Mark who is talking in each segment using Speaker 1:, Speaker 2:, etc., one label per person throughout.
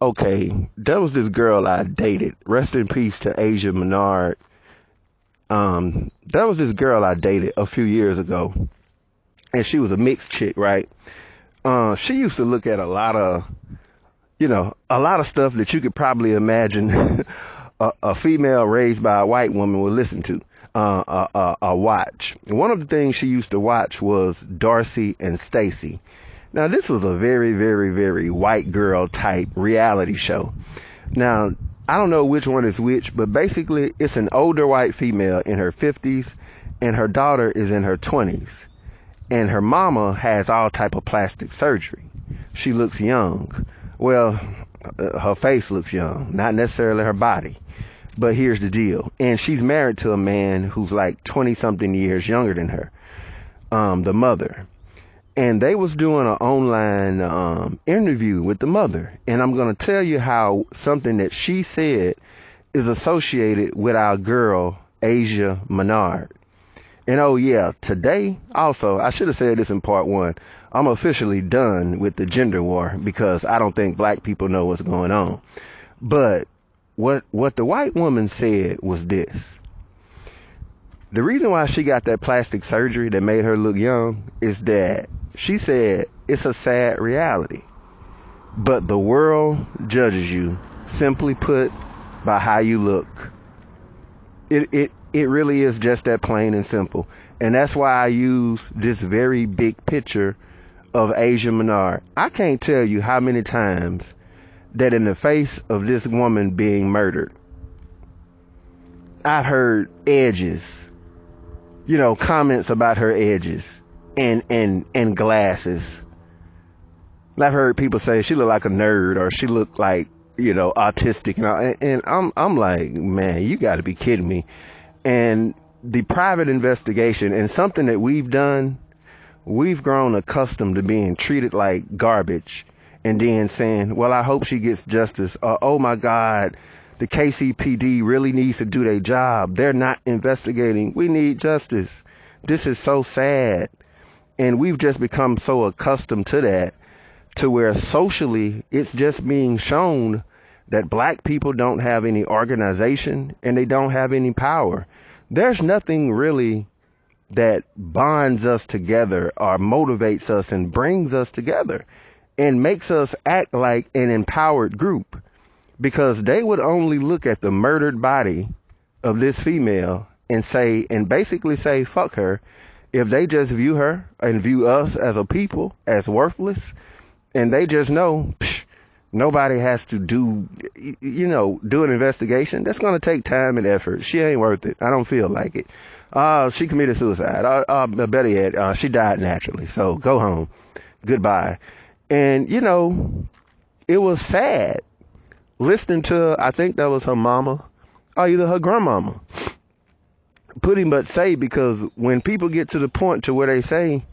Speaker 1: Okay, there was this girl I dated. Rest in peace to Asia Menard. There was this girl I dated a few years ago, and she was a mixed chick, right? She used to look at a lot of stuff that you could probably imagine a female raised by a white woman would listen to, watch. And one of the things she used to watch was Darcy and Stacy. Now, this was a very, very, very white girl type reality show. Now, I don't know which one is which, but basically it's an older white female in her 50s and her daughter is in her 20s. And her mama has all type of plastic surgery. She looks young. Well, her face looks young, not necessarily her body. But here's the deal. And she's married to a man who's like 20 something years younger than her, the mother. And they was doing an online interview with the mother. And I'm going to tell you how something that she said is associated with our girl, Asia Menard. And oh yeah, today also, I should have said this in part one, I'm officially done with the gender war because I don't think black people know what's going on. But what the white woman said was this. The reason why she got that plastic surgery that made her look young is that she said it's a sad reality. But the world judges you, simply put, by how you look. It really is just that plain and simple. And that's why I use this very big picture of Asia Menard. I can't tell you how many times that in the face of this woman being murdered, I've heard edges, comments about her edges and glasses. I've heard people say she looked like a nerd or she looked like, autistic. And I'm like, man, you got to be kidding me. And the private investigation and something that we've done, we've grown accustomed to being treated like garbage and then saying, well, I hope she gets justice. Oh my God, the KCPD really needs to do their job. They're not investigating. We need justice. This is so sad. And we've just become so accustomed to that, to where socially it's just being shown that black people don't have any organization and they don't have any power. There's nothing really that bonds us together or motivates us and brings us together and makes us act like an empowered group, because they would only look at the murdered body of this female and basically say, fuck her, if they just view her and view us as a people as worthless, and they just know, nobody has to do an investigation. That's going to take time and effort. She ain't worth it. I don't feel like it. She committed suicide. Better yet, she died naturally. So go home. Goodbye. And, it was sad listening to, I think that was her mama or either her grandmama, pretty much say, because when people get to the point to where they say,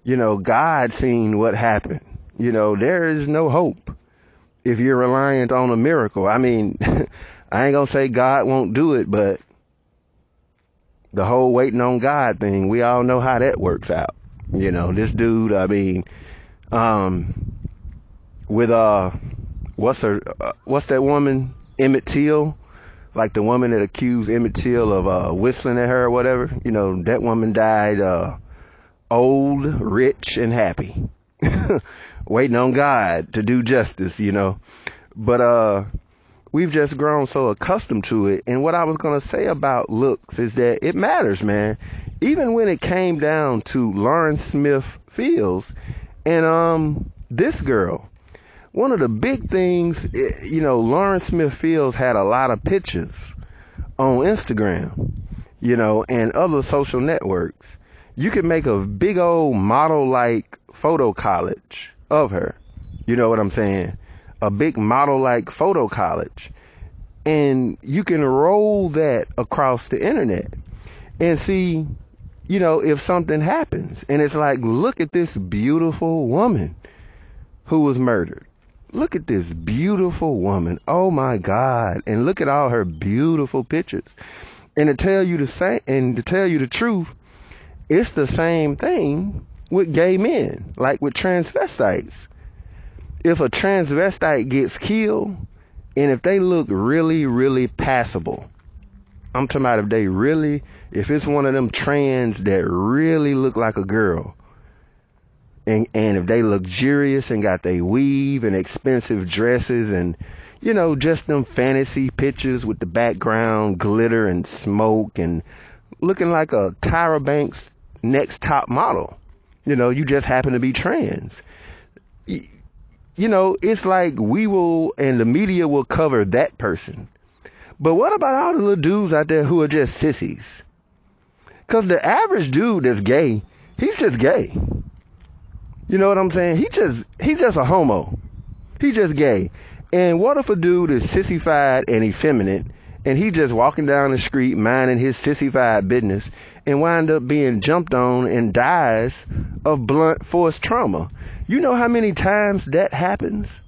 Speaker 1: God seen what happened, there is no hope if you're reliant on a miracle. I mean, I ain't gonna say God won't do it, but the whole waiting on God thing, we all know how that works out. This dude, I mean, with what's that woman, Emmett Till, like the woman that accused Emmett Till of whistling at her or whatever. That woman died old, rich, and happy. Waiting on God to do justice, But we've just grown so accustomed to it. And what I was going to say about looks is that it matters, man. Even when it came down to Lauren Smith Fields and this girl, one of the big things, Lauren Smith Fields had a lot of pictures on Instagram, and other social networks. You could make a big old model-like photo collage of her. You know what I'm saying? A big model-like photo collage. And you can roll that across the internet and see, if something happens. And it's like, look at this beautiful woman who was murdered. Look at this beautiful woman. Oh my God. And look at all her beautiful pictures. And to tell you the truth, it's the same thing with gay men, like with transvestites. if a transvestite gets killed, and if they look really, really passable, I'm talking about if it's one of them trans that really look like a girl, and if they luxurious and got they weave and expensive dresses and, just them fantasy pictures with the background glitter and smoke and looking like a Tyra Banks next top model, you just happen to be trans. It's like we will, and the media will cover that person. But what about all the little dudes out there who are just sissies? Because the average dude that's gay, he's just gay. You know what I'm saying? He's just a homo. He's just gay. And what if a dude is sissified and effeminate, and he just walking down the street minding his sissified business and wind up being jumped on and dies of blunt force trauma? You know how many times that happens?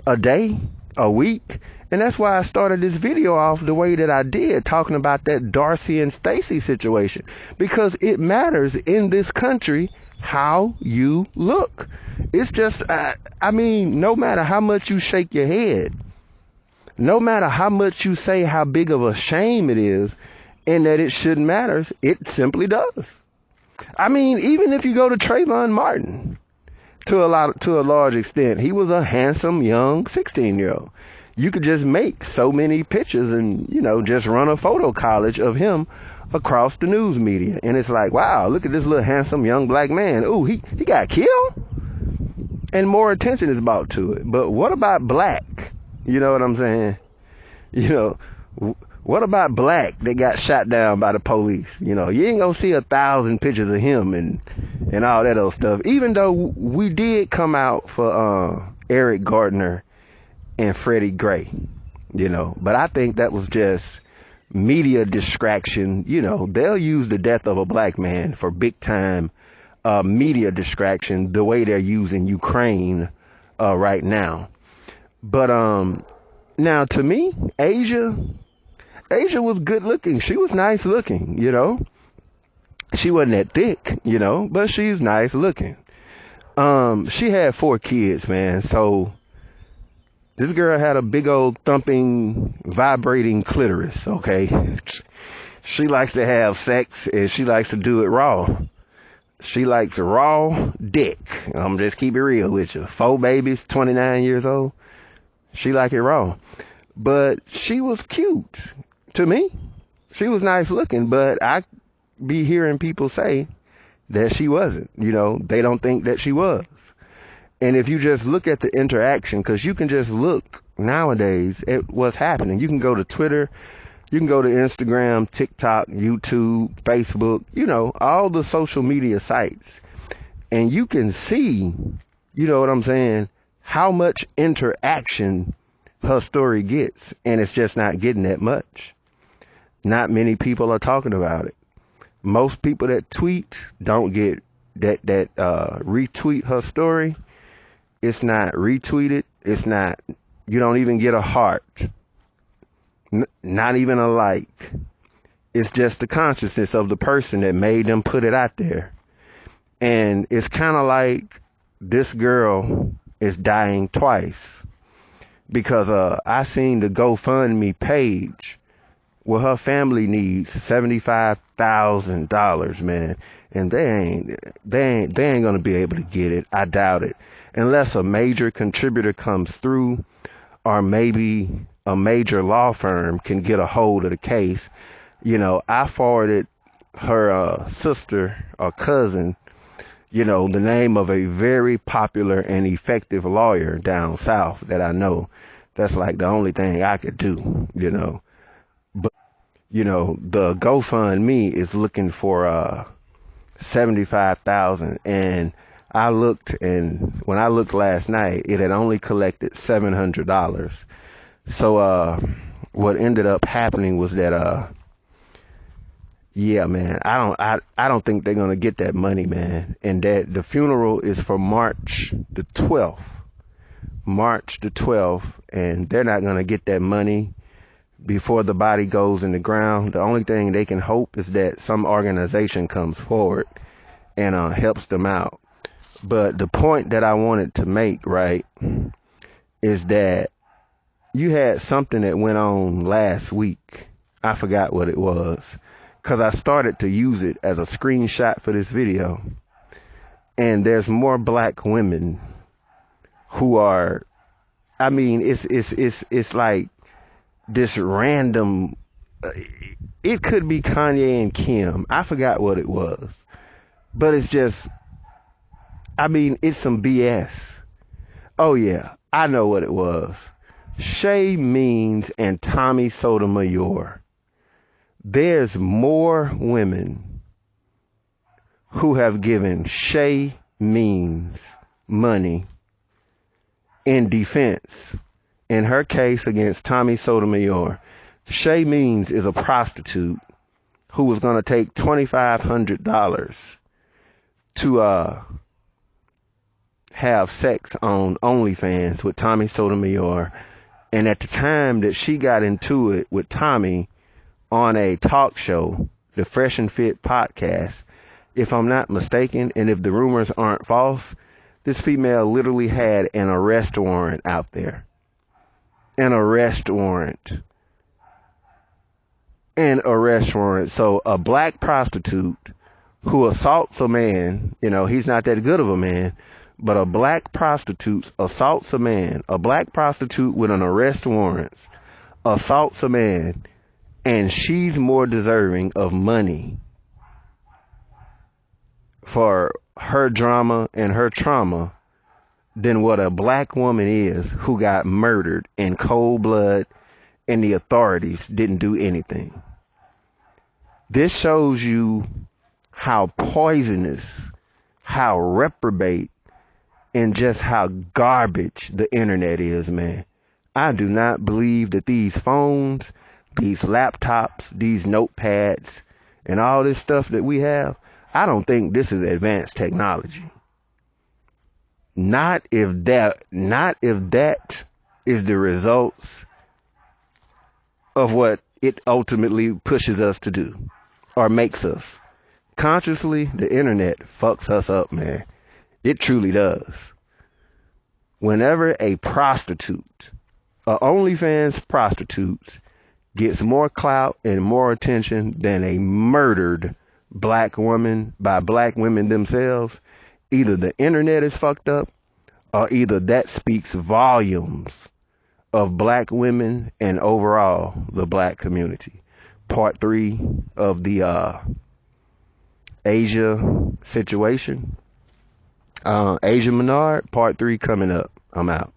Speaker 1: A day? A week? And that's why I started this video off the way that I did, talking about that Darcy and Stacey situation. Because it matters in this country how you look. It's just, no matter how much you shake your head, no matter how much you say how big of a shame it is and that it shouldn't matter, it simply does. Even if you go to Trayvon Martin, to a large extent, he was a handsome young 16-year-old. You could just make so many pictures and, just run a photo collage of him across the news media. And it's like, wow, look at this little handsome young black man. Ooh, he got killed? And more attention is brought to it. But what about black? You know what I'm saying? What about black that got shot down by the police? You ain't gonna see 1,000 pictures of him and all that other stuff. Even though we did come out for Eric Gardner and Freddie Gray, but I think that was just media distraction. They'll use the death of a black man for big time media distraction, the way they're using Ukraine right now. But now to me, Asia was good looking. She was nice looking, She wasn't that thick, but she's nice looking. She had 4 kids, man. So this girl had a big old thumping, vibrating clitoris, okay? She likes to have sex, and she likes to do it raw. She likes raw dick. I'm just keep it real with you. 4 babies, 29 years old. She like it raw. But she was cute to me. She was nice looking, but I be hearing people say that she wasn't. They don't think that she was. And if you just look at the interaction, because you can just look nowadays at what's happening. You can go to Twitter, you can go to Instagram, TikTok, YouTube, Facebook, all the social media sites. And you can see, what I'm saying, how much interaction her story gets. And it's just not getting that much. Not many people are talking about it. Most people that tweet don't get that retweet her story. It's not retweeted. It's not, you don't even get a heart. Not even a like. It's just the consciousness of the person that made them put it out there. And it's kind of like this girl is dying twice. Because I seen the GoFundMe page where her family needs $75,000, man. And they ain't gonna be able to get it. I doubt it. Unless a major contributor comes through, or maybe a major law firm can get a hold of the case. I forwarded her sister or cousin, the name of a very popular and effective lawyer down south that I know. That's like the only thing I could do, But, the GoFundMe is looking for 75,000, and I looked, and when I looked last night, it had only collected $700. So what ended up happening was that yeah, man, I don't think they're gonna get that money, man. And that the funeral is for March the 12th. March the 12th, and they're not gonna get that money before the body goes in the ground. The only thing they can hope is that some organization comes forward and helps them out. But the point that I wanted to make, right, is that you had something that went on last week. I forgot what it was, because I started to use it as a screenshot for this video. And there's more black women who are, I mean, it's like this random, it could be Kanye and Kim. I forgot what it was. But it's just, I mean, it's some BS. Oh yeah, I know what it was. Shay Means and Tommy Sotomayor. There's more women who have given Shay Means money in defense. In her case against Tommy Sotomayor, Shay Means is a prostitute who was going to take $2,500 to have sex on OnlyFans with Tommy Sotomayor. And at the time that she got into it with Tommy on a talk show, the Fresh and Fit podcast, if I'm not mistaken, and if the rumors aren't false, this female literally had an arrest warrant out there. An arrest warrant. An arrest warrant. So a black prostitute who assaults a man, you know, he's not that good of a man, but a black prostitute assaults a man, a black prostitute with an arrest warrant assaults a man, and she's more deserving of money for her drama and her trauma than what a black woman is who got murdered in cold blood and the authorities didn't do anything. This shows you how poisonous, how reprobate, and just how garbage the internet is, man. I do not believe that these phones, these laptops, these notepads, and all this stuff that we have, I don't think this is advanced technology. Not if that is the results of what it ultimately pushes us to do or makes us. Consciously, the internet fucks us up, man. It truly does. Whenever a prostitute, a OnlyFans prostitute, gets more clout and more attention than a murdered black woman by black women themselves, either the internet is fucked up or either that speaks volumes of black women and overall the black community. Part 3 of the Asia situation. Asia Maynard, part 3 coming up. I'm out.